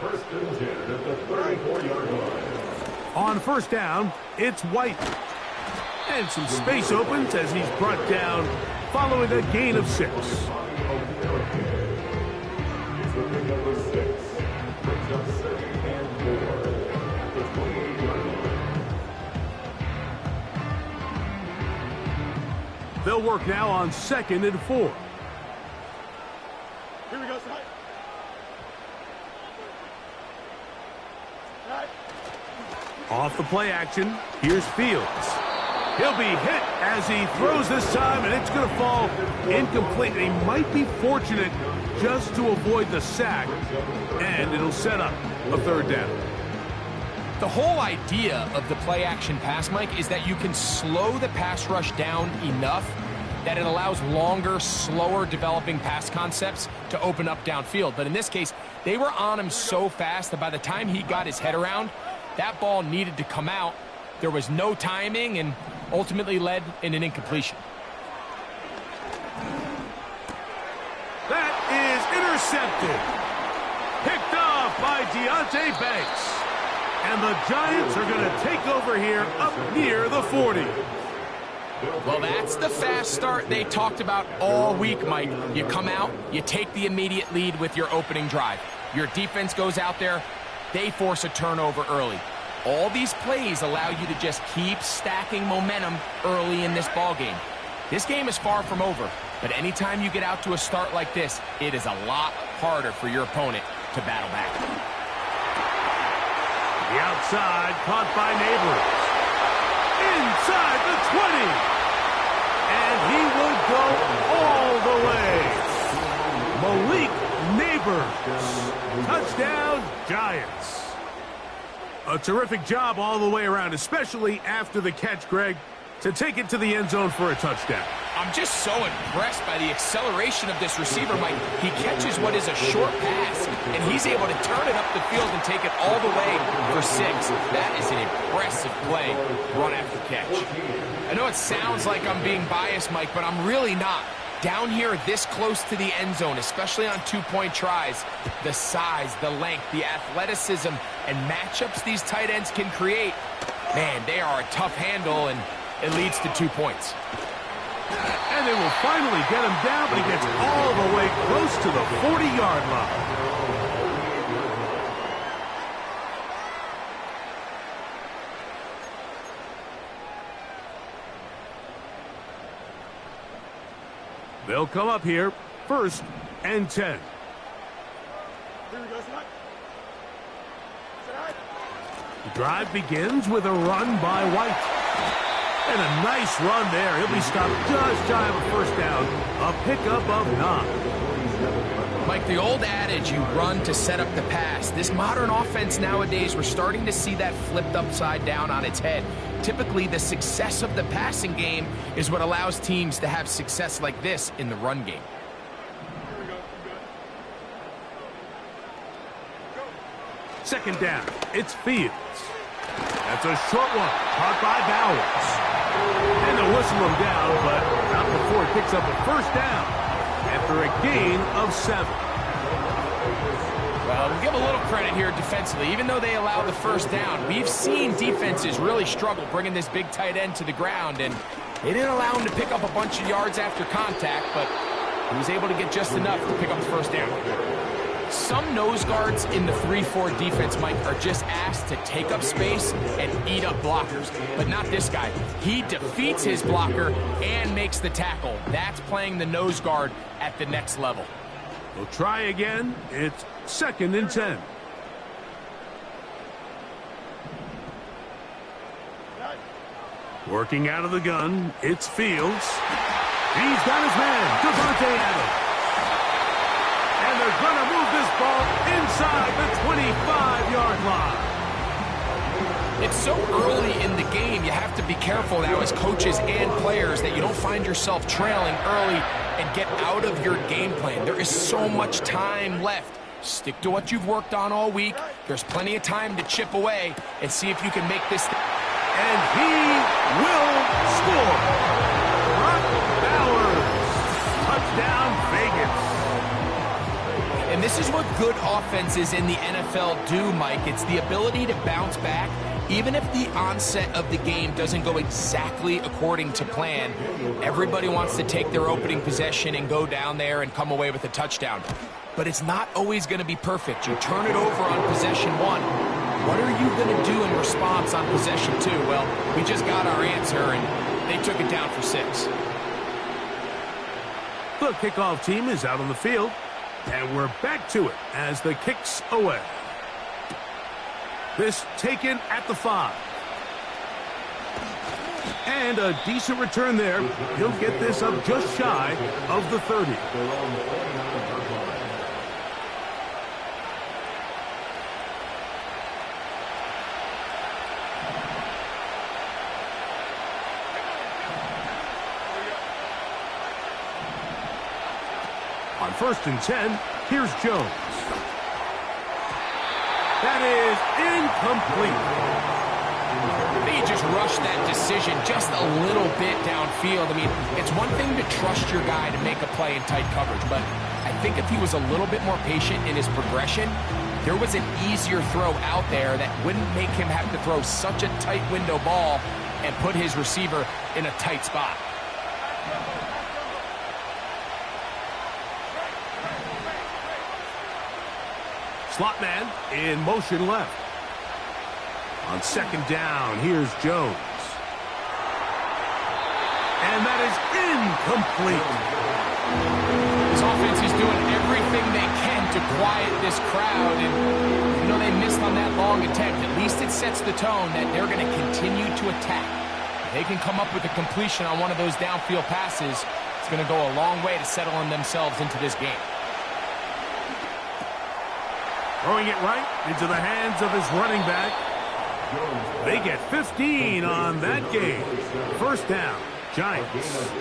First and 10 at the 34-yard line. On first down, it's White. And some space opens as he's brought down following a gain of 6. They'll work now on 2nd and 4. Here we go, side. Right. Off the play action, here's Fields. He'll be hit as he throws this time, and it's going to fall incomplete. He might be fortunate just to avoid the sack, and it'll set up a 3rd down. The whole idea of the play-action pass, Mike, is that you can slow the pass rush down enough that it allows longer, slower developing pass concepts to open up downfield. But in this case, they were on him so fast that by the time he got his head around, that ball needed to come out. There was no timing and ultimately led in an incompletion. That is intercepted. Picked off by Deontay Banks. And the Giants are going to take over here up near the 40. Well, that's the fast start they talked about all week, Mike. You come out, you take the immediate lead with your opening drive. Your defense goes out there, they force a turnover early. All these plays allow you to just keep stacking momentum early in this ball game. This game is far from over, but anytime you get out to a start like this, it is a lot harder for your opponent to battle back. The outside, caught by Neighbors. Inside the 20. And he will go all the way. Malik Neighbors. Touchdown, Giants. A terrific job all the way around, especially after the catch, Greg, to take it to the end zone for a touchdown. I'm just so impressed by the acceleration of this receiver, Mike. He catches what is a short pass, and he's able to turn it up the field and take it all the way for 6. That is an impressive play, run after catch. I know it sounds like I'm being biased, Mike, but I'm really not. Down here this close to the end zone, especially on 2-point tries, the size, the length, the athleticism, and matchups these tight ends can create, man, they are a tough handle, and it leads to 2 points. And they will finally get him down, but he gets all the way close to the 40-yard line. They'll come up here, 1st and 10. Here we go, side. Side. The drive begins with a run by White. And a nice run there. He'll be stopped just shy of a 1st down. A pickup of 9. Mike, the old adage, you run to set up the pass. This modern offense nowadays, we're starting to see that flipped upside down on its head. Typically, the success of the passing game is what allows teams to have success like this in the run game. Here we go. Go. 2nd down. It's Fields. That's a short one. Caught by Bowers. And they'll whistle him down, but not before he picks up a 1st down after a gain of 7. Well, we'll give a little credit here defensively. Even though they allow the 1st down, we've seen defenses really struggle bringing this big tight end to the ground, and they didn't allow him to pick up a bunch of yards after contact, but he was able to get just enough to pick up the 1st down. Some nose guards in the 3-4 defense, Mike, are just asked to take up space and eat up blockers. But not this guy. He defeats his blocker and makes the tackle. That's playing the nose guard at the next level. We'll try again. It's 2nd and 10. Working out of the gun, it's Fields. He's got his man, Devontae Adams. And they're going to move this ball inside the 25-yard line. It's so early in the game, you have to be careful now as coaches and players that you don't find yourself trailing early and get out of your game plan. There is so much time left. Stick to what you've worked on all week. There's plenty of time to chip away and see if you can make this. And he will score. Brock Bowers. Touchdown, Vegas. And this This is what good offenses in the NFL do, Mike. It's the ability to bounce back, even if the onset of the game doesn't go exactly according to plan. Everybody wants to take their opening possession and go down there and come away with a touchdown. But it's not always going to be perfect. You turn it over on possession 1. What are you going to do in response on possession 2? Well, we just got our answer, and they took it down for 6. The kickoff team is out on the field, and we're back to it as the kick's away. This taken at the 5. And a decent return there. He'll get this up just shy of the 30. On 1st and 10, here's Jones. That is incomplete. They just rushed that decision just a little bit downfield. I mean, it's one thing to trust your guy to make a play in tight coverage, but I think if he was a little bit more patient in his progression, there was an easier throw out there that wouldn't make him have to throw such a tight window ball and put his receiver in a tight spot. Slot man in motion left. On 2nd down, here's Jones. And that is incomplete. This offense is doing everything they can to quiet this crowd. And, you know, they missed on that long attempt. At least it sets the tone that they're going to continue to attack. If they can come up with a completion on one of those downfield passes, it's going to go a long way to settling themselves into this game. Throwing it right into the hands of his running back. They get 15 on that game. 1st down, Giants.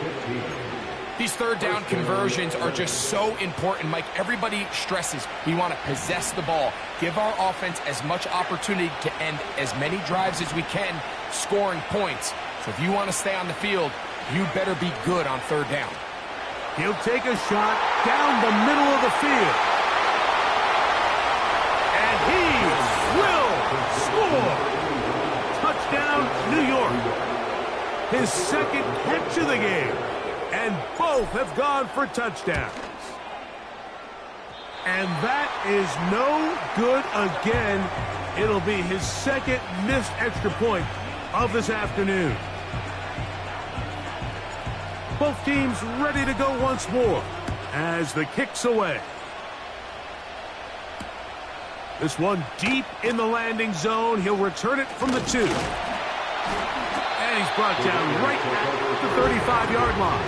These 3rd down conversions are just so important, Mike. Everybody stresses we want to possess the ball, give our offense as much opportunity to end as many drives as we can, scoring points. So if you want to stay on the field, you better be good on 3rd down. He'll take a shot down the middle of the field. Will score. Touchdown, New York. His 2nd catch of the game. And both have gone for touchdowns. And that is no good again. It'll be his 2nd missed extra point of this afternoon. Both teams ready to go once more as the kick's away. This one deep in the landing zone. He'll return it from the 2. And he's brought down right at the 35-yard line.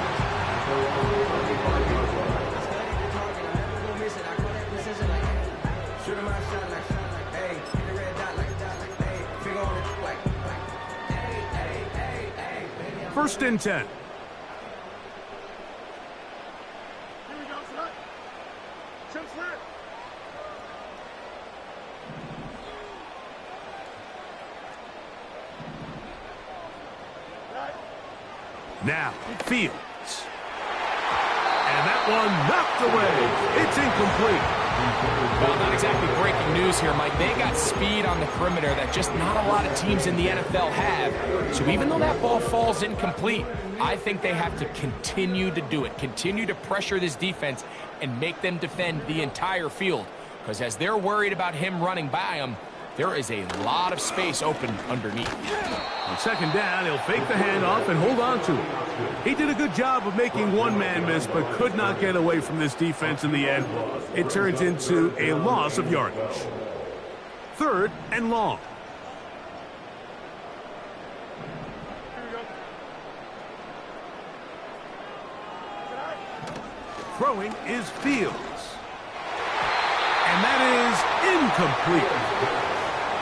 First and 10. Here we go, son. Jump slip. Now, Fields. And that one knocked away. It's incomplete. Well, not exactly breaking news here, Mike. They got speed on the perimeter that just not a lot of teams in the NFL have. So even though that ball falls incomplete, I think they have to continue to do it. Continue to pressure this defense and make them defend the entire field. Because as they're worried about him running by them, there is a lot of space open underneath. On 2nd down, he'll fake the handoff and hold on to it. He did a good job of making one man miss, but could not get away from this defense in the end. It turns into a loss of yardage. 3rd and long. Throwing is Fields. And that is incomplete.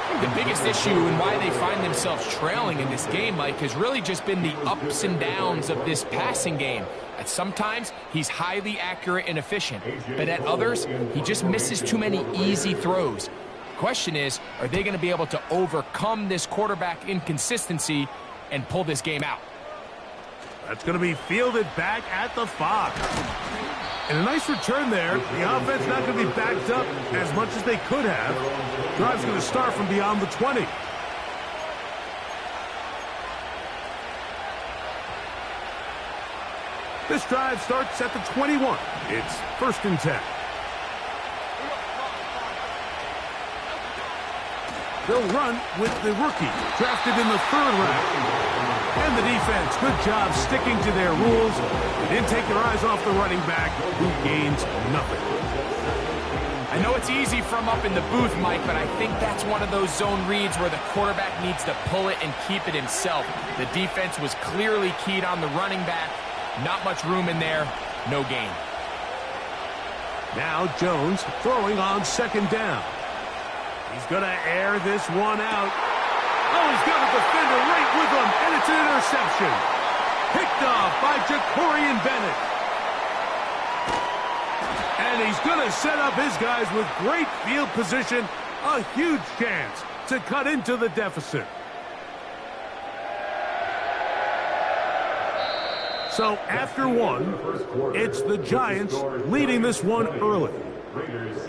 The biggest issue and why they find themselves trailing in this game, Mike, has really just been the ups and downs of this passing game. At sometimes, he's highly accurate and efficient, but at others, he just misses too many easy throws. Question is, are they going to be able to overcome this quarterback inconsistency and pull this game out? That's going to be fielded back at the 5. And a nice return there. The offense not going to be backed up as much as they could have. Drive's going to start from beyond the 20. This drive starts at the 21. It's 1st and 10. They'll run with the rookie, drafted in the 3rd round. And the defense, good job sticking to their rules. They didn't take their eyes off the running back, who gains nothing. I know it's easy from up in the booth, Mike, but I think that's one of those zone reads where the quarterback needs to pull it and keep it himself. The defense was clearly keyed on the running back. Not much room in there. No gain. Now Jones throwing on 2nd down. He's going to air this one out. Oh, he's got a defender right with him, and it's an interception. Picked off by Jacorian Bennett. And he's going to set up his guys with great field position. A huge chance to cut into the deficit. So after one, it's the Giants leading this one early.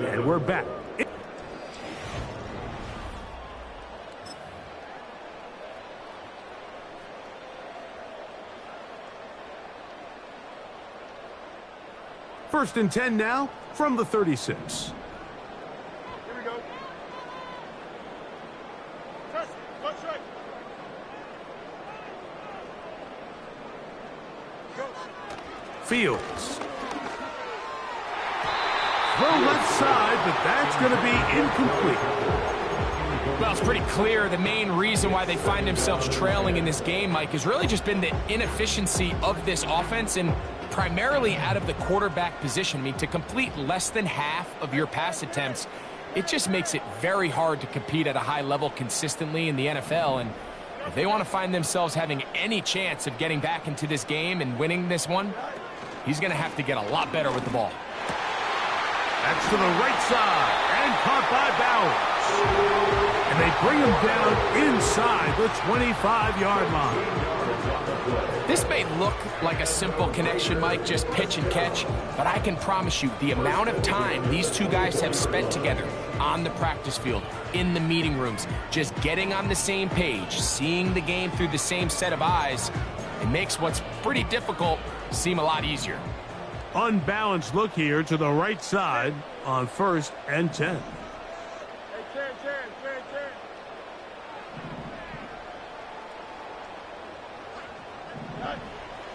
And we're back. First and 10 now from the 36. Here we go. Test. Watch right. Go. Fields. Throw left side, but that's going to be incomplete. Well, it's pretty clear the main reason why they find themselves trailing in this game, Mike, has really just been the inefficiency of this offense and primarily out of the quarterback position. I mean, to complete less than half of your pass attempts, it just makes it very hard to compete at a high level consistently in the NFL. And if they want to find themselves having any chance of getting back into this game and winning this one, he's going to have to get a lot better with the ball. That's to the right side and caught by Bowers. And they bring him down inside the 25-yard line. This may look like a simple connection, Mike, just pitch and catch, but I can promise you the amount of time these two guys have spent together on the practice field, in the meeting rooms, just getting on the same page, seeing the game through the same set of eyes, it makes what's pretty difficult seem a lot easier. Unbalanced look here to the right side on 1st and 10. Hey, Chen.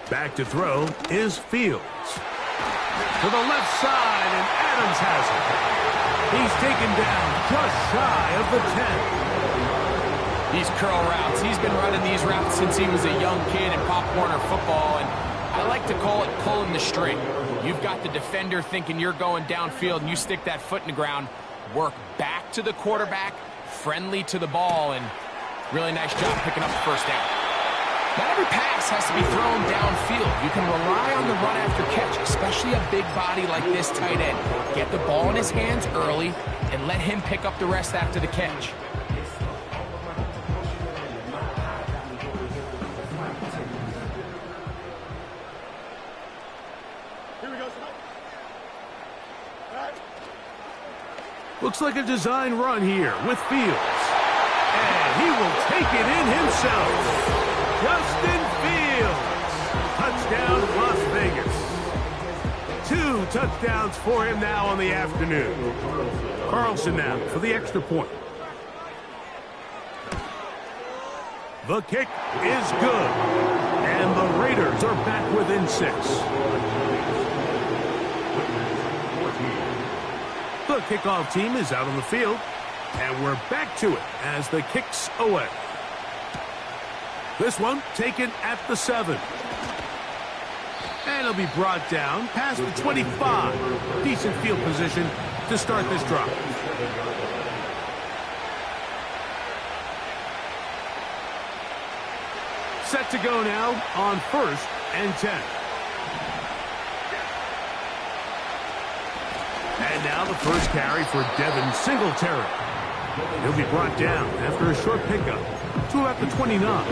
Back to throw is Fields. To the left side, and Adams has it. He's taken down just shy of the 10. These curl routes, he's been running these routes since he was a young kid in Pop Warner football, and I like to call it pulling the string. You've got the defender thinking you're going downfield, and you stick that foot in the ground, work back to the quarterback, friendly to the ball, and really nice job picking up the first down. Not every pass has to be thrown downfield. You can rely on the run after catch, especially a big body like this tight end. Get the ball in his hands early and let him pick up the rest after the catch. Here we go. All right. Looks like a design run here with Fields. And he will take it in himself. Justin Fields. Touchdown, Las Vegas. 2 touchdowns for him now on the afternoon. Carlson now for the extra point. The kick is good. And the Raiders are back within 6. The kickoff team is out on the field. And we're back to it as the kick's away. This one taken at the 7. And it'll be brought down past the 25. Decent field position to start this drive. Set to go now on 1st and 10. And now the first carry for Devin Singletary. He'll be brought down after a short pickup to about the 29.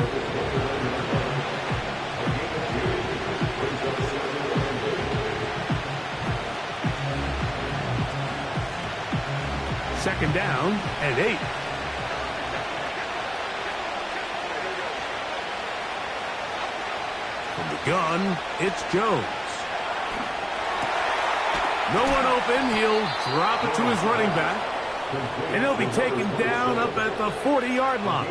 Second down and 8. From the gun, it's Jones. No one open. He'll drop it to his running back. And he'll be taken down up at the 40-yard line.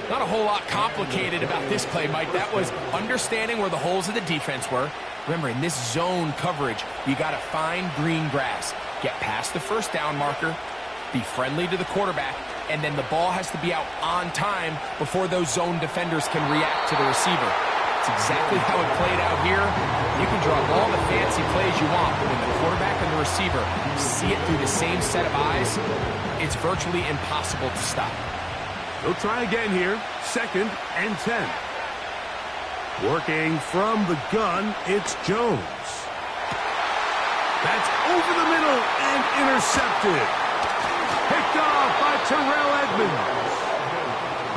Not a whole lot complicated about this play, Mike. That was understanding where the holes of the defense were. Remember, in this zone coverage, you got to find green grass. Get past the first down marker, be friendly to the quarterback, and then the ball has to be out on time before those zone defenders can react to the receiver. It's exactly how it played out here. You can draw up all the fancy plays you want, but when the quarterback and the receiver see it through the same set of eyes, it's virtually impossible to stop. They'll try again here. Second and 10. Working from the gun, it's Jones. That's over the middle and intercepted. Picked off by Terrell Edmonds.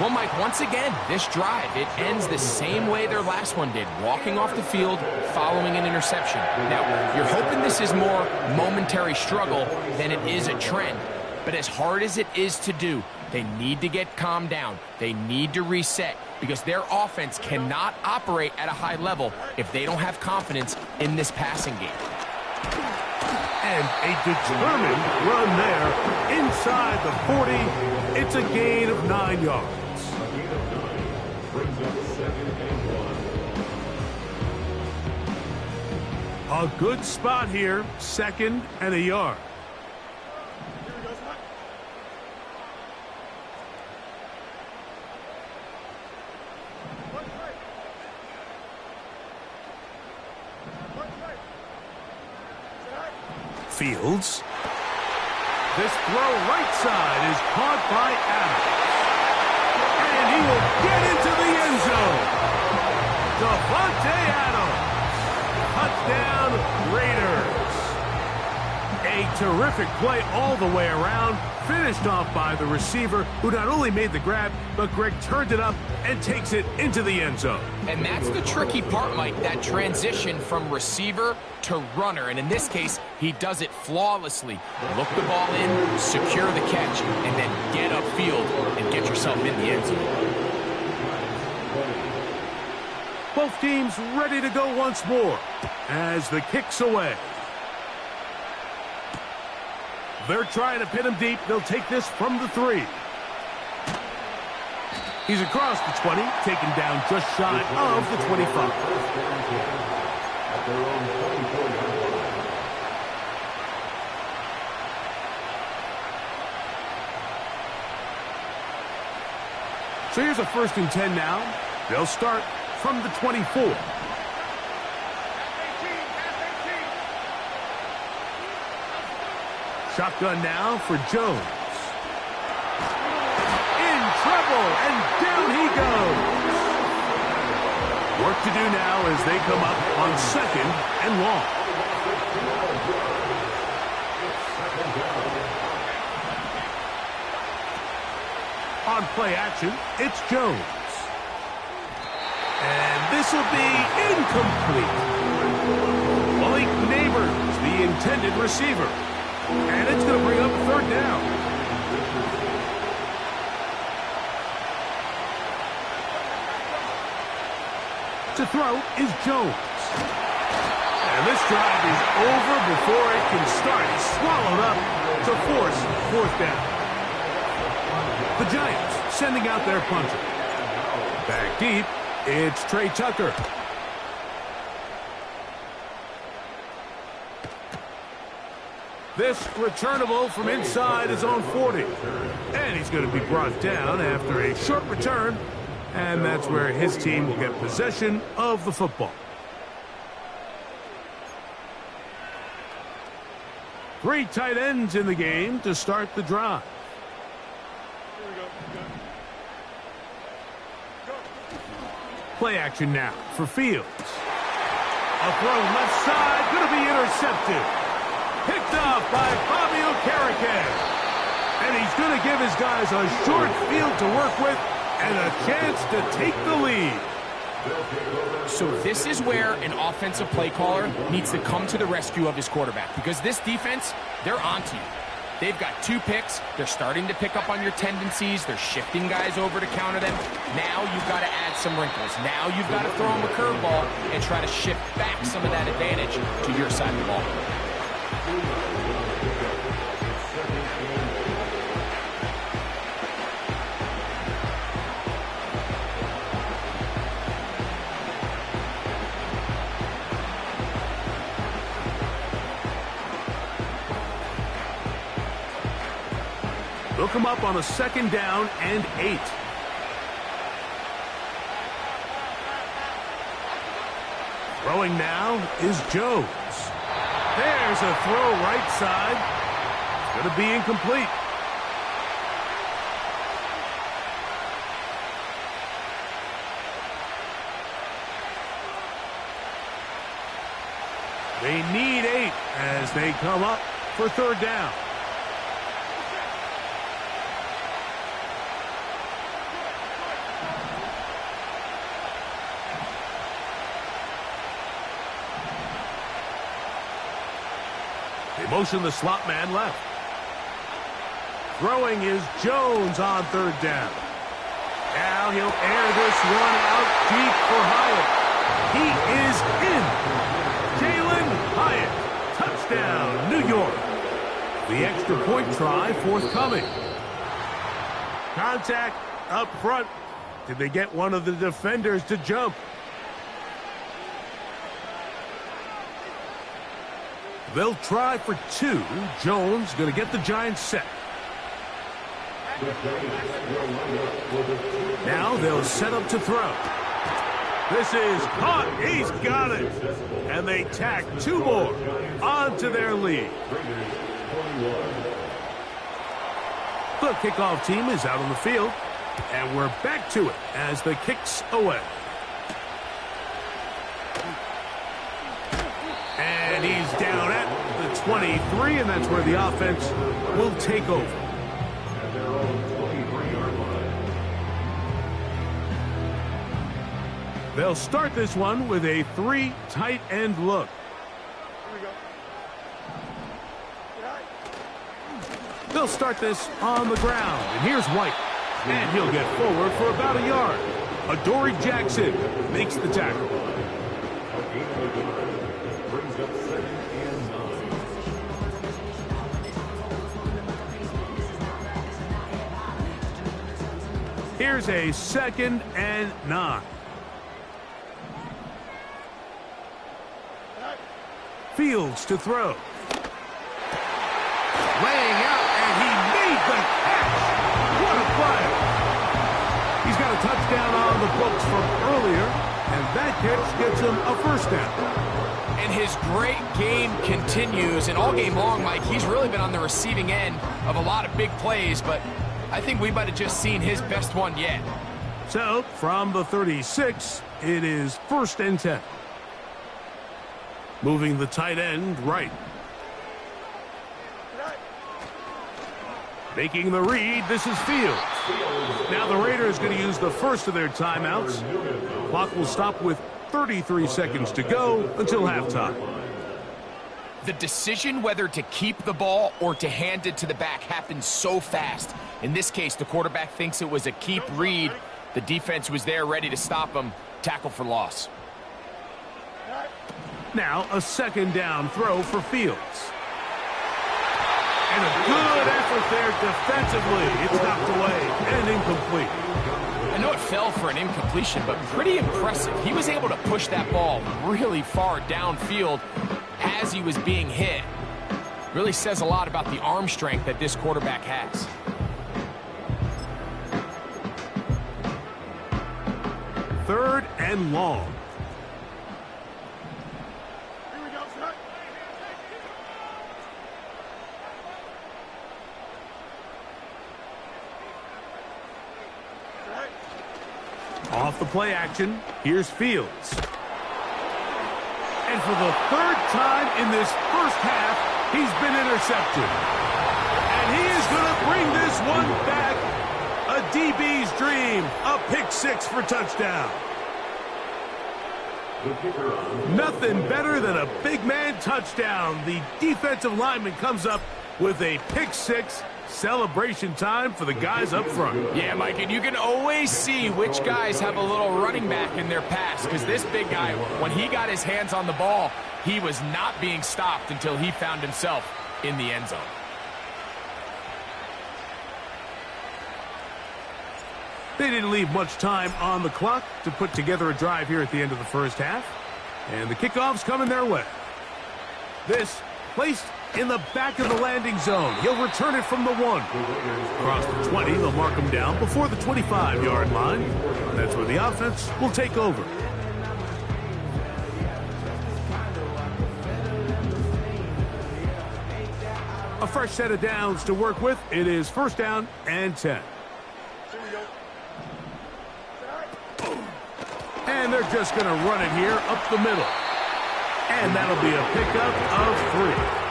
Well, Mike, once again, this drive, it ends the same way their last one did, walking off the field following an interception. Now, you're hoping this is more momentary struggle than it is a trend. But as hard as it is to do, they need to get calmed down. They need to reset because their offense cannot operate at a high level if they don't have confidence in this passing game. And a determined run there inside the 40. It's a gain of 9 yards. A good spot here, second and a yard. Fields. This throw right side is caught by Adams. And he will get into the end zone. Devontae Adams. Touchdown, Raiders. A terrific play all the way around. Finished off by the receiver, who not only made the grab, but Greg turned it up and takes it into the end zone. And that's the tricky part, Mike, that transition from receiver to runner. And in this case, he does it flawlessly. Look the ball in, secure the catch, and then get upfield and get yourself in the end zone. Both teams ready to go once more as the kick's away. They're trying to pin him deep. They'll take this from the 3. He's across the 20, taken down just shy of the 25. So here's a 1st and 10 now. They'll start from the 24. Shotgun now for Jones. In trouble, and down he goes. Work to do now as they come up on 2nd and long. On play action, it's Jones. And this will be incomplete. Malik Neighbors, the intended receiver. And it's going to bring up 3rd down. To throw is Jones. And this drive is over before it can start. Swallowed up to force 4th down. The Giants sending out their punter. Back deep, it's Trey Tucker. This returnable from inside his own 40. And he's going to be brought down after a short return. And that's where his team will get possession of the football. 3 tight ends in the game to start the drive. Play action now for Fields. A throw left side, going to be intercepted. Picked off by Bobby Okereke. And he's going to give his guys a short field to work with and a chance to take the lead. So this is where an offensive play caller needs to come to the rescue of his quarterback, because this defense, they're onto you. They've got 2 picks. They're starting to pick up on your tendencies. They're shifting guys over to counter them. Now you've got to add some wrinkles. Now you've got to throw them a curveball and try to shift back some of that advantage to your side of the ball. They'll come up on a 2nd down and 8. Throwing now is Jones. There's a throw right side. It's going to be incomplete. They need 8 as they come up for 3rd down. They motion the slot man left. Throwing is Jones on 3rd down. Now he'll air this one out deep for Hyatt. He is in. Jalen Hyatt. Touchdown, New York. The extra point try forthcoming. Contact up front. Did they get one of the defenders to jump? They'll try for 2. Jones going to get the Giants set. Now they'll set up to throw. This is caught. He's got it. And they tack 2 more onto their lead. The kickoff team is out on the field. And we're back to it as the kick's away. And he's down at the 23, and that's where the offense will take over. They'll start this one with a 3 tight end look. They'll start this on the ground, and here's White. And he'll get forward for about a yard. Adoree Jackson makes the tackle. Here's a 2nd and 9. Fields to throw. Laying out, and he made the catch. What a play. He's got a touchdown on the books from earlier, and that catch gets him a 1st down. And his great game continues, and all game long, Mike, he's really been on the receiving end of a lot of big plays, but I think we might have just seen his best one yet. So, from the 36, it is 1st and 10. Moving the tight end right. Making the read, this is Fields. Now the Raiders going to use the first of their timeouts. Clock will stop with 33 seconds to go until halftime. The decision whether to keep the ball or to hand it to the back happens so fast. In this case, the quarterback thinks it was a keep read. The defense was there ready to stop him. Tackle for loss. Now a 2nd down throw for Fields. And a good effort there defensively. It's knocked away and incomplete. I know it fell for an incompletion, but pretty impressive. He was able to push that ball really far downfield as he was being hit. Really says a lot about the arm strength that this quarterback has. Third and long. Here we go, set. Off the play action, here's Fields. And for the 3rd time in this first half, he's been intercepted. And he is going to bring this one back. A DB's dream, a pick-6 for touchdown. Nothing better than a big man touchdown. The defensive lineman comes up with a pick six. Celebration time for the guys up front. Yeah, Mike, and you can always see which guys have a little running back in their pass, because this big guy, when he got his hands on the ball, he was not being stopped until he found himself in the end zone. They didn't leave much time on the clock to put together a drive here at the end of the first half. And the kickoff's coming their way. This placed in the back of the landing zone. He'll return it from the 1. Across the 20, they'll mark him down before the 25-yard line. That's where the offense will take over. A fresh set of downs to work with. It is first down and 10. And they're just going to run it here up the middle. And that'll be a pickup of 3.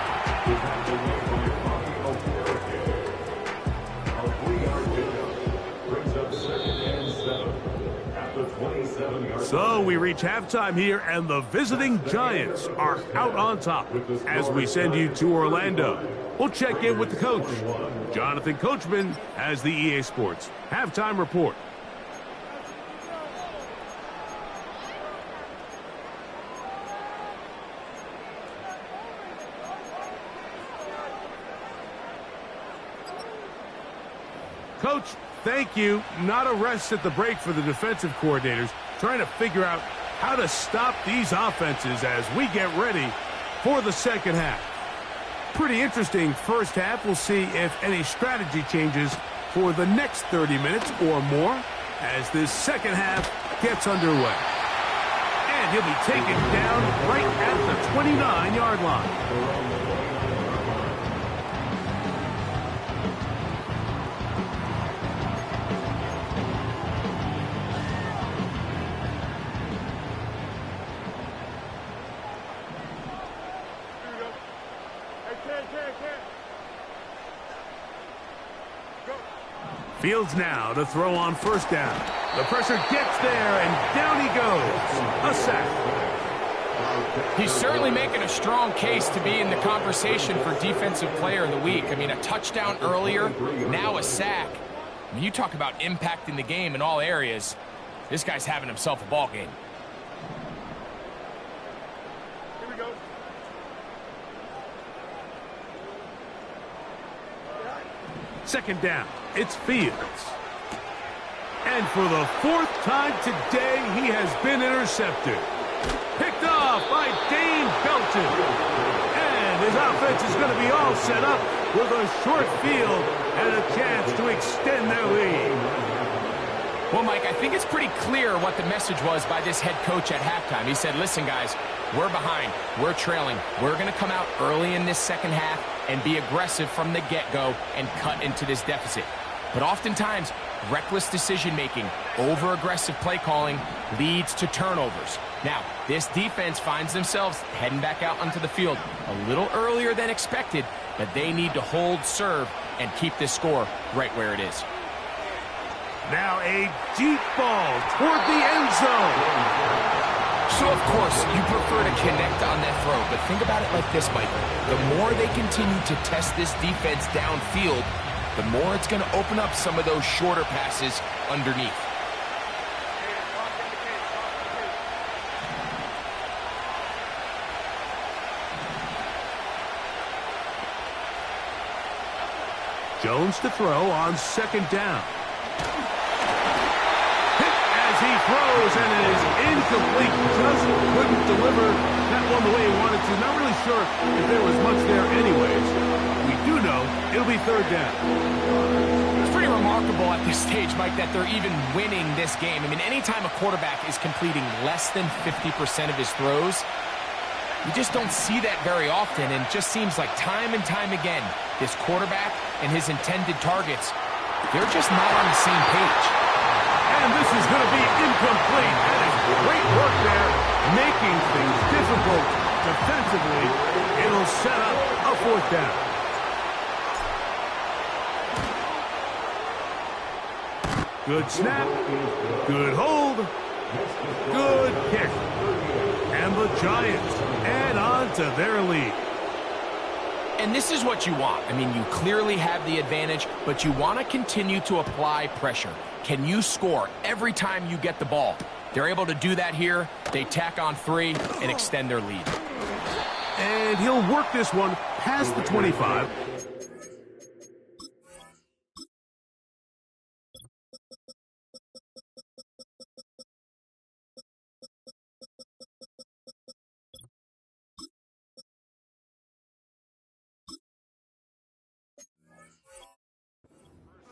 So we reach halftime here, and the visiting Giants are out on top as we send you to Orlando. We'll check in with the coach. Jonathan Coachman has the EA Sports halftime report. Coach, thank you. Not a rest at the break for the defensive coordinators, trying to figure out how to stop these offenses as we get ready for the second half. Pretty interesting first half. We'll see if any strategy changes for the next 30 minutes or more as this second half gets underway. And he'll be taken down right at the 29-yard line. Fields now to throw on first down. The pressure gets there, and down he goes. A sack. He's certainly making a strong case to be in the conversation for Defensive Player of the Week. I mean, a touchdown earlier, now a sack. I mean, you talk about impacting the game in all areas. This guy's having himself a ball game. Here we go. Second down. It's Fields. And for the 4th time today, he has been intercepted. Picked off by Dane Belton. And his offense is going to be all set up with a short field and a chance to extend their lead. Well, Mike, I think it's pretty clear what the message was by this head coach at halftime. He said, listen, guys, we're behind. We're trailing. We're going to come out early in this second half and be aggressive from the get-go and cut into this deficit. But oftentimes, reckless decision-making, over-aggressive play calling leads to turnovers. Now, this defense finds themselves heading back out onto the field a little earlier than expected, but they need to hold serve and keep this score right where it is. Now a deep ball toward the end zone. So, of course, you prefer to connect on that throw, but think about it like this, Mike. The more they continue to test this defense downfield, the more it's going to open up some of those shorter passes underneath. Jones to throw on second down. Hit as he throws, and it is incomplete. Just couldn't deliver that one the way he wanted to. Not really sure if there was much there anyways. We do know it'll be third down. It's pretty remarkable at this stage, Mike, that they're even winning this game. I mean, anytime a quarterback is completing less than 50% of his throws, you just don't see that very often, and it just seems like time and time again, this quarterback and his intended targets, they're just not on the same page. And this is going to be incomplete. That is great work there, making things difficult defensively. It'll set up a fourth down. Good snap, good hold, good kick. And the Giants add on to their lead. And this is what you want. I mean, you clearly have the advantage, but you want to continue to apply pressure. Can you score every time you get the ball? They're able to do that here. They tack on 3 and extend their lead. And he'll work this one past the 25.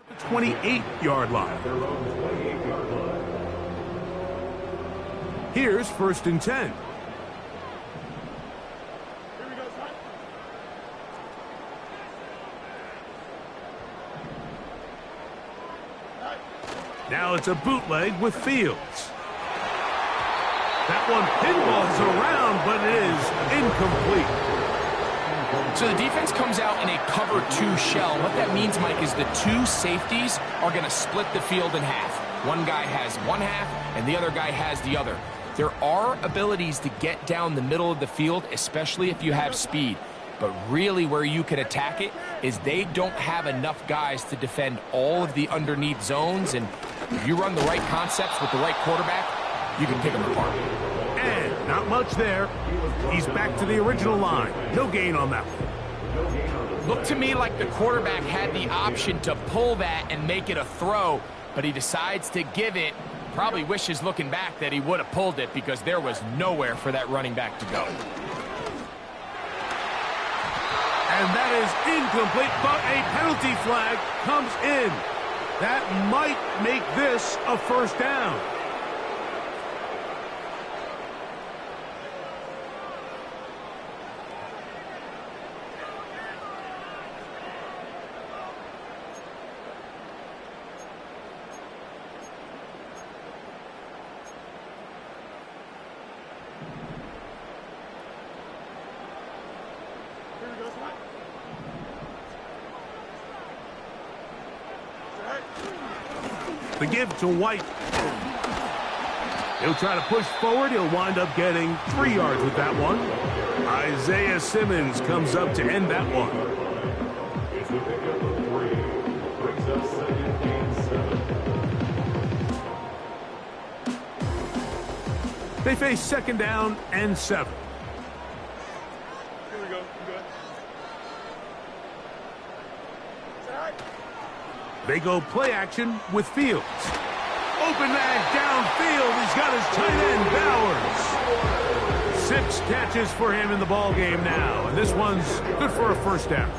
The 28-yard line. Here's 1st and 10. Now it's a bootleg with Fields. That one pinballs around, but it is incomplete. So the defense comes out in a cover 2 shell. What that means, Mike, is the 2 safeties are going to split the field in half. One guy has one half, and the other guy has the other. There are abilities to get down the middle of the field, especially if you have speed. But really where you can attack it is they don't have enough guys to defend all of the underneath zones, and if you run the right concepts with the right quarterback, you can pick them apart. And not much there. He's back to the original line. No gain on that one. Looked to me like the quarterback had the option to pull that and make it a throw, but he decides to give it. Probably wishes looking back that he would have pulled it because there was nowhere for that running back to go. And that is incomplete, but a penalty flag comes in. That might make this a 1st down. The give to White. He'll try to push forward. He'll wind up getting 3 yards with that one. Isaiah Simmons comes up to end that one. They face 2nd down and 7. Here we go. Good. They go play action with Fields. Open man downfield. He's got his tight end, Bowers. 6 catches for him in the ball game now, and this one's good for a 1st down.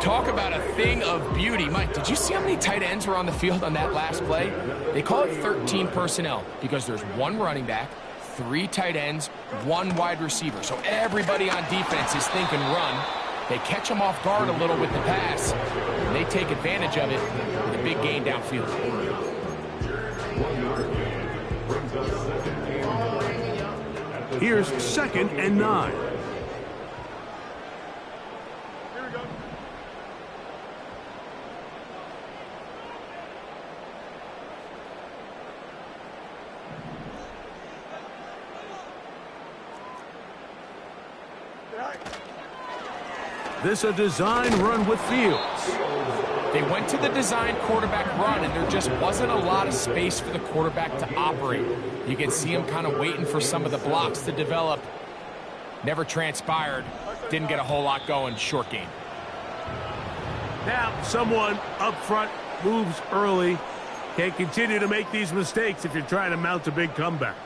Talk about a thing of beauty. Mike, did you see how many tight ends were on the field on that last play? They call it 13 personnel because there's 1 running back, 3 tight ends, 1 wide receiver. So everybody on defense is thinking run. They catch them off guard a little with the pass, and they take advantage of it with a big gain downfield. Here's 2nd and 9. Here we go. This a design run with Fields. They went to the design quarterback run, and there just wasn't a lot of space for the quarterback to operate. You can see him kind of waiting for some of the blocks to develop. Never transpired. Didn't get a whole lot going. Short game. Now, someone up front moves early. Can't continue to make these mistakes if you're trying to mount a big comeback.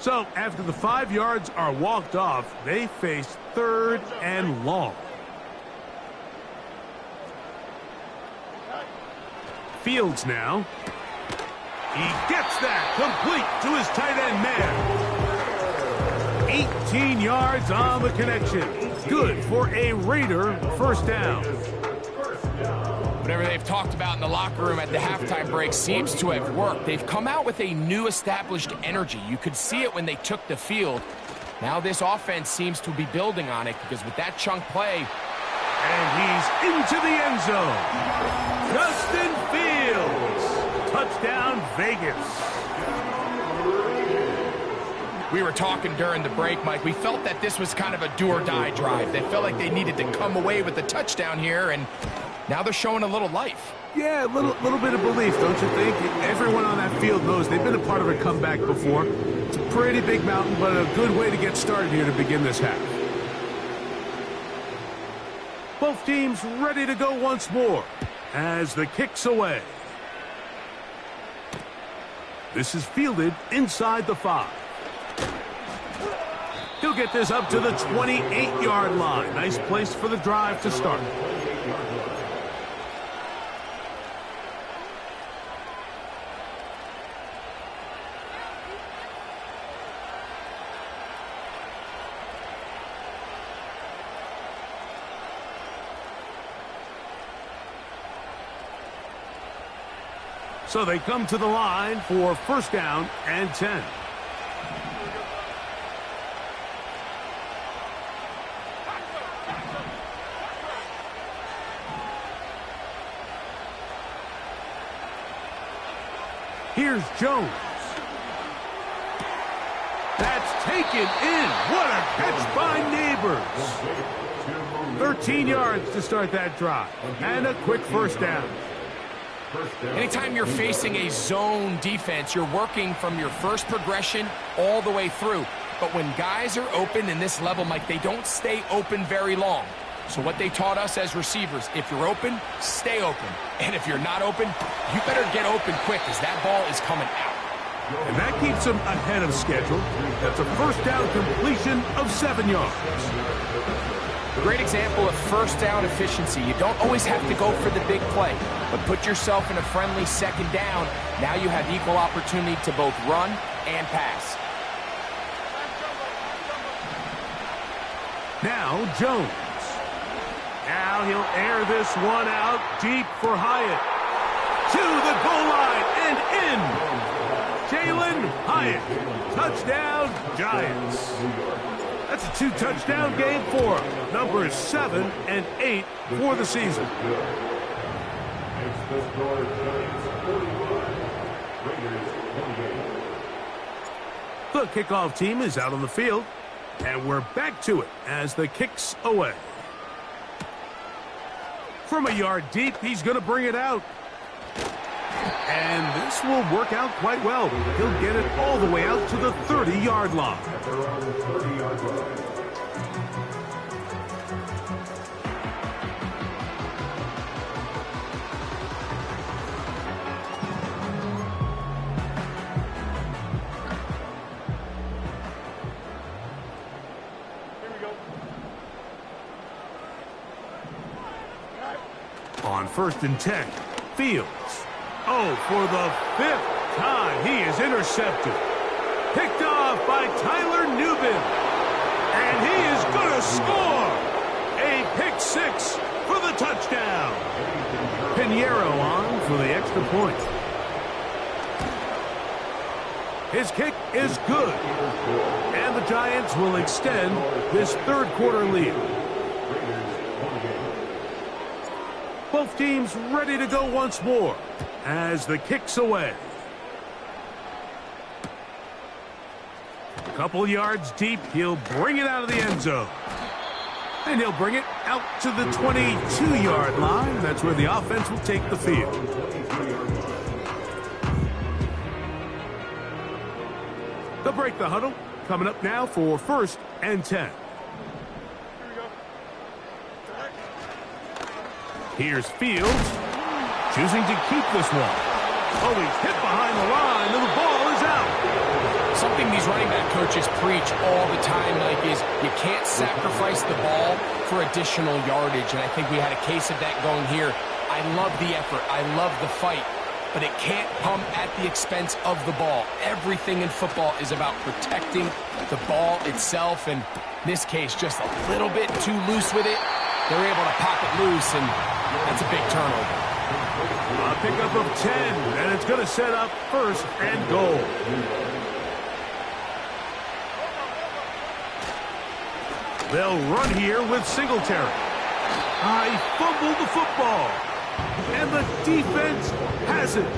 So, after the 5 yards are walked off, they face 3rd and long. Fields now. He gets that complete to his tight end man. 18 yards on the connection. Good for a Raider 1st down. Whatever they've talked about in the locker room at the halftime break seems to have worked. They've come out with a new established energy. You could see it when they took the field. Now this offense seems to be building on it because with that chunk play. And he's into the end zone. Justin Fields. Touchdown, Vegas. We were talking during the break, Mike. We felt that this was kind of a do-or-die drive. They felt like they needed to come away with the touchdown here, and now they're showing a little life. Yeah, a little bit of belief, don't you think? Everyone on that field knows they've been a part of a comeback before. It's a pretty big mountain, but a good way to get started here to begin this half. Both teams ready to go once more as the kick's away. This is fielded inside the 5. He'll get this up to the 28-yard line. Nice place for the drive to start. So they come to the line for first down and 10. Here's Jones. That's taken in. What a catch by Neighbors. 13 yards to start that drive. And a quick first down. Anytime you're facing a zone defense, you're working from your first progression all the way through. But when guys are open in this level, Mike, they don't stay open very long. So what they taught us as receivers, if you're open, stay open. And if you're not open, you better get open quick because that ball is coming out. And that keeps them ahead of schedule. That's a first down completion of 7 yards. Great example of first down efficiency. You don't always have to go for the big play, but put yourself in a friendly second down. Now you have equal opportunity to both run and pass. Now Jones. Now he'll air this one out deep for Hyatt. To the goal line and in. Jalen Hyatt. Touchdown, Giants. That's a 2-touchdown game for him. Numbers 7 and 8 for the season. The kickoff team is out on the field, and we're back to it as the kick's away. From a yard deep, he's going to bring it out. And this will work out quite well. He'll get it all the way out to the 30-yard line. On first and 10, Fields. Oh, for the 5th time, he is intercepted. Picked off by Tyler Nubin. And he is going to score. A pick-6 for the touchdown. Pinheiro on for the extra point. His kick is good. And the Giants will extend this third-quarter lead. Both teams ready to go once more as the kick's away. A couple yards deep, he'll bring it out of the end zone. And he'll bring it out to the 22-yard line. That's where the offense will take the field. They'll break the huddle. Coming up now for first and 10. Here's Fields, choosing to keep this one. Oh, he's hit behind the line, and the ball is out. Something these running back coaches preach all the time, Mike, is you can't sacrifice the ball for additional yardage, and I think we had a case of that going here. I love the effort. I love the fight, but it can't come at the expense of the ball. Everything in football is about protecting the ball itself, and in this case, just a little bit too loose with it. They're able to pop it loose, and that's a big turnover. A pickup of 10, and it's going to set up first and goal. They'll run here with Singletary. He fumbled the football, and the defense has it.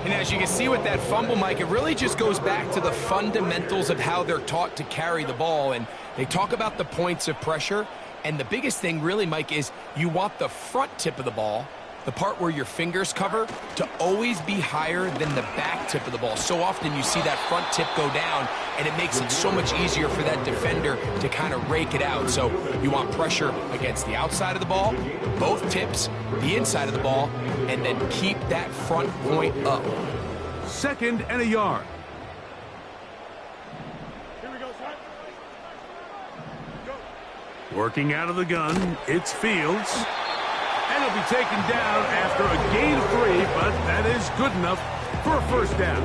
And as you can see with that fumble, Mike, it really just goes back to the fundamentals of how they're taught to carry the ball. And they talk about the points of pressure. And the biggest thing really, Mike, is you want the front tip of the ball, the part where your fingers cover, to always be higher than the back tip of the ball. So often you see that front tip go down, and it makes it so much easier for that defender to kind of rake it out. So you want pressure against the outside of the ball, both tips, the inside of the ball, and then keep that front point up. 2nd and a yard. Here we go, son. Go. Working out of the gun, it's Fields. And he'll be taken down after a gain of 3, but that is good enough for a first down.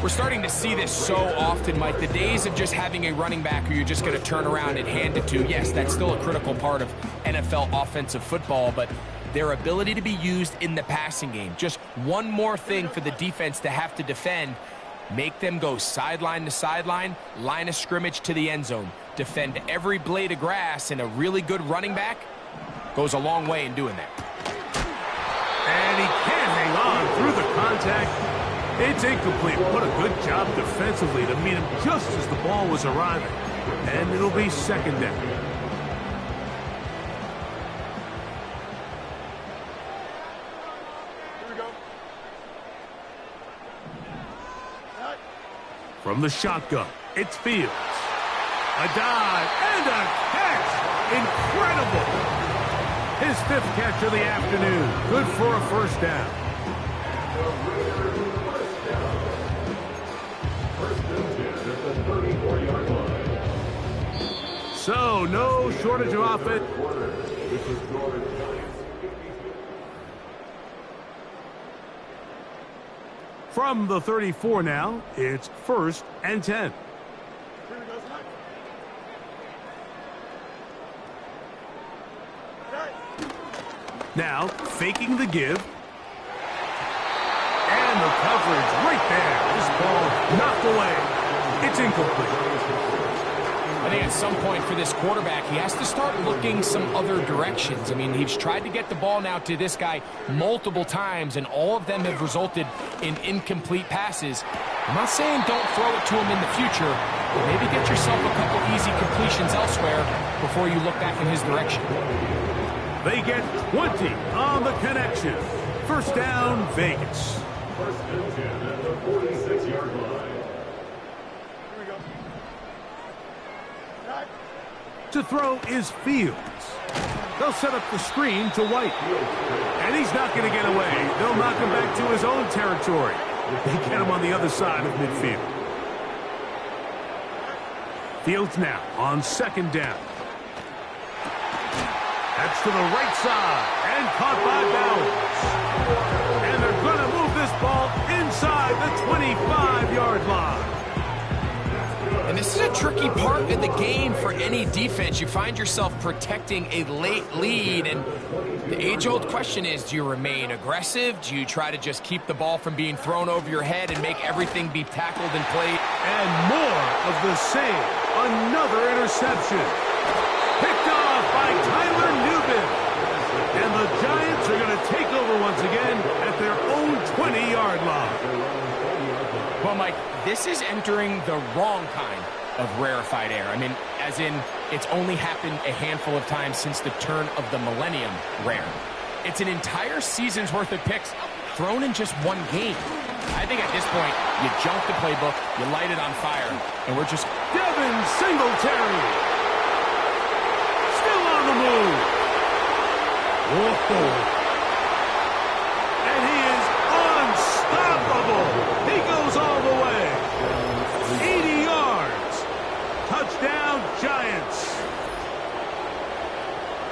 We're starting to see this so often, Mike. The days of just having a running back who you're just going to turn around and hand it to, yes, that's still a critical part of NFL offensive football, but their ability to be used in the passing game, just one more thing for the defense to have to defend, make them go sideline to sideline, line of scrimmage to the end zone, defend every blade of grass, and a really good running back goes a long way in doing that. And he can't hang on through the contact. It's incomplete. What a good job defensively to meet him just as the ball was arriving. And it'll be 2nd down. Here we go. Right. From the shotgun, it's Fields. A dive and a catch. Incredible. His 5th catch of the afternoon. Good for a first down. So, no shortage of offense. From the 34 now, it's 1st and 10. Here we go, son. Right. Now, faking the give. And the coverage right there. This ball knocked away. It's incomplete. I think at some point for this quarterback, he has to start looking some other directions. I mean, he's tried to get the ball now to this guy multiple times, and all of them have resulted in incomplete passes. I'm not saying don't throw it to him in the future, but maybe get yourself a couple easy completions elsewhere before you look back in his direction. They get 20 on the connection. First down, Vegas. 1st and 10 at the 46-yard line. Here we go. Right. To throw is Fields. They'll set up the screen to White. And he's not going to get away. They'll knock him back to his own territory. They get him on the other side of midfield. Fields now on 2nd down. That's to the right side and caught by Bowers. And they're going to move this ball inside the 25-yard line. And this is a tricky part of the game for any defense. You find yourself protecting a late lead, and the age-old question is, do you remain aggressive? Do you try to just keep the ball from being thrown over your head and make everything be tackled and played? And more of the same. Another interception. Picked off by Tyler Newman. And the Giants are going to take over once again at their own 20-yard line. Well, Mike, this is entering the wrong kind of rarefied air. I mean, as in, it's only happened a handful of times since the turn of the millennium rare. It's an entire season's worth of picks thrown in just one game. I think at this point, you jump the playbook, you light it on fire, and we're just... Devin Singletary. Still on the move. Whoa. And he is unstoppable. He goes all the way. 80 yards. Touchdown, Giants.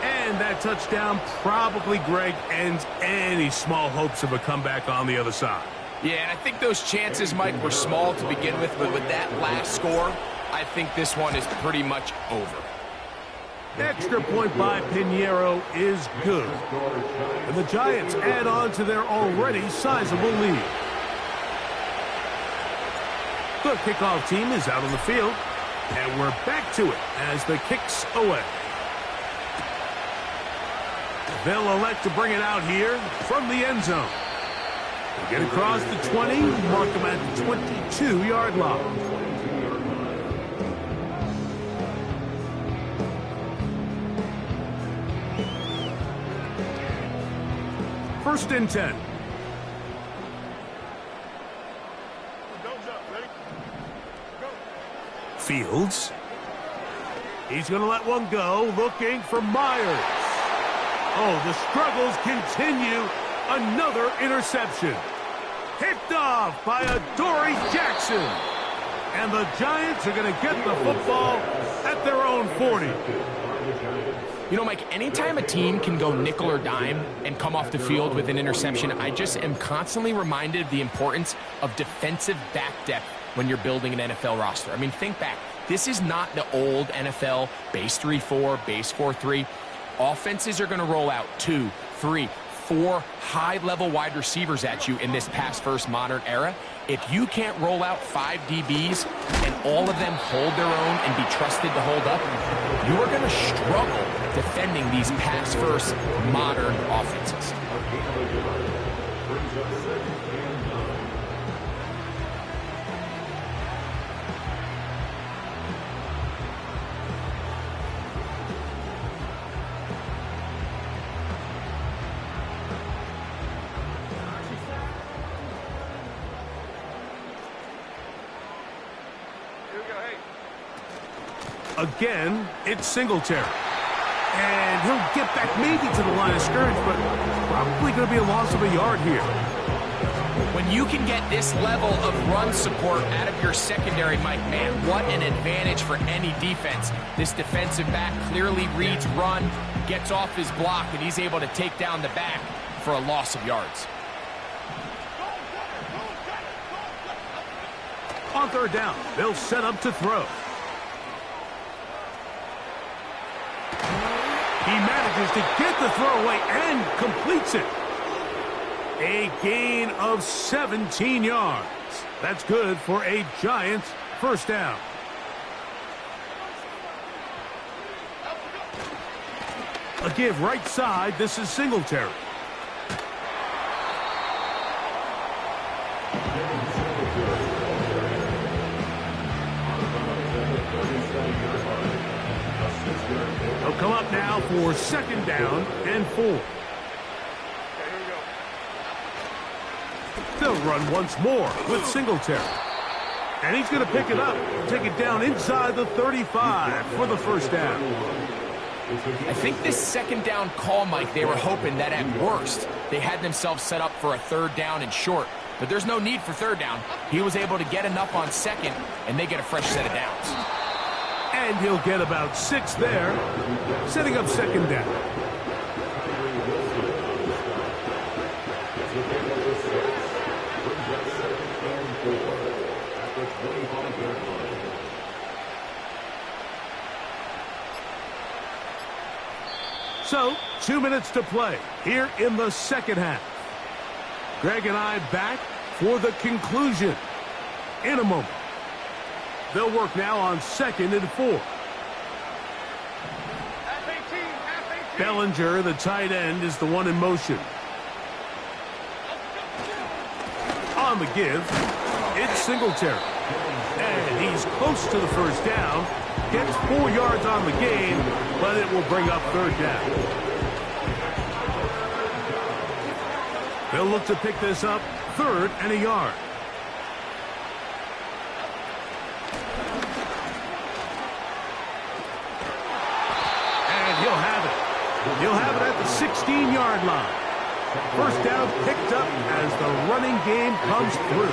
And that touchdown probably, Greg, ends any small hopes of a comeback on the other side. Yeah, and I think those chances, Mike, were small to begin with, but with that last score, I think this one is pretty much over. Extra point by Pinheiro is good. And the Giants add on to their already sizable lead. The kickoff team is out on the field, and we're back to it as the kick's away. They'll elect to bring it out here from the end zone. They get across the 20, mark them at the 22-yard line. First and 10. Fields. He's going to let one go, looking for Myers. Oh, the struggles continue. Another interception. Picked off by Adoree Jackson. And the Giants are going to get the football at their own 40. You know, Mike, anytime a team can go nickel or dime and come off the field with an interception, I just am constantly reminded of the importance of defensive back depth when you're building an NFL roster. I mean, think back. This is not the old NFL base 3-4, base 4-3. Offenses are going to roll out 2, 3, 4 high-level wide receivers at you in this pass-first modern era. If you can't roll out 5 DBs and all of them hold their own and be trusted to hold up, you're going to struggle defending these pass-first modern offenses. Again, it's Singletary. And he'll get back maybe to the line of scrimmage, but probably going to be a loss of a yard here. When you can get this level of run support out of your secondary, Mike, man, what an advantage for any defense. This defensive back clearly reads run, gets off his block, and he's able to take down the back for a loss of yards. On third down, they'll set up to throw. He manages to get the throw away and completes it. A gain of 17 yards. That's good for a Giants first down. A give right side. This is Singletary. They'll come up now for second down and 4. They'll run once more with Singletary. And he's going to pick it up, take it down inside the 35 for the first down. I think this second down call, Mike, they were hoping that at worst they had themselves set up for a third down and short. But there's no need for third down. He was able to get enough on second, and they get a fresh set of downs. And he'll get about 6 there, setting up second down. So, 2 minutes to play here in the second half. Greg and I back for the conclusion in a moment. They'll work now on second and 4. Bellinger, the tight end, is the one in motion. On the give, it's Singletary. And he's close to the first down. Gets 4 yards on the gain, but it will bring up third down. They'll look to pick this up, 3rd and a yard. He'll have it at the 16-yard line. First down picked up as the running game comes through.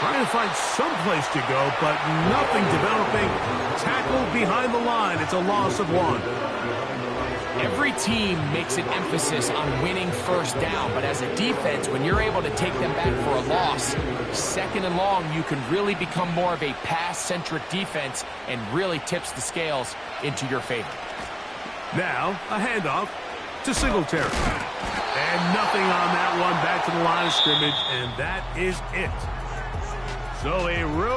Trying to find some place to go, but nothing developing. Tackled behind the line. It's a loss of 1. Every team makes an emphasis on winning first down, but as a defense, when you're able to take them back for a loss, second and long, you can really become more of a pass-centric defense and really tips the scales into your favor. Now, a handoff to Singletary. And nothing on that one, back to the line of scrimmage, and that is it. So a real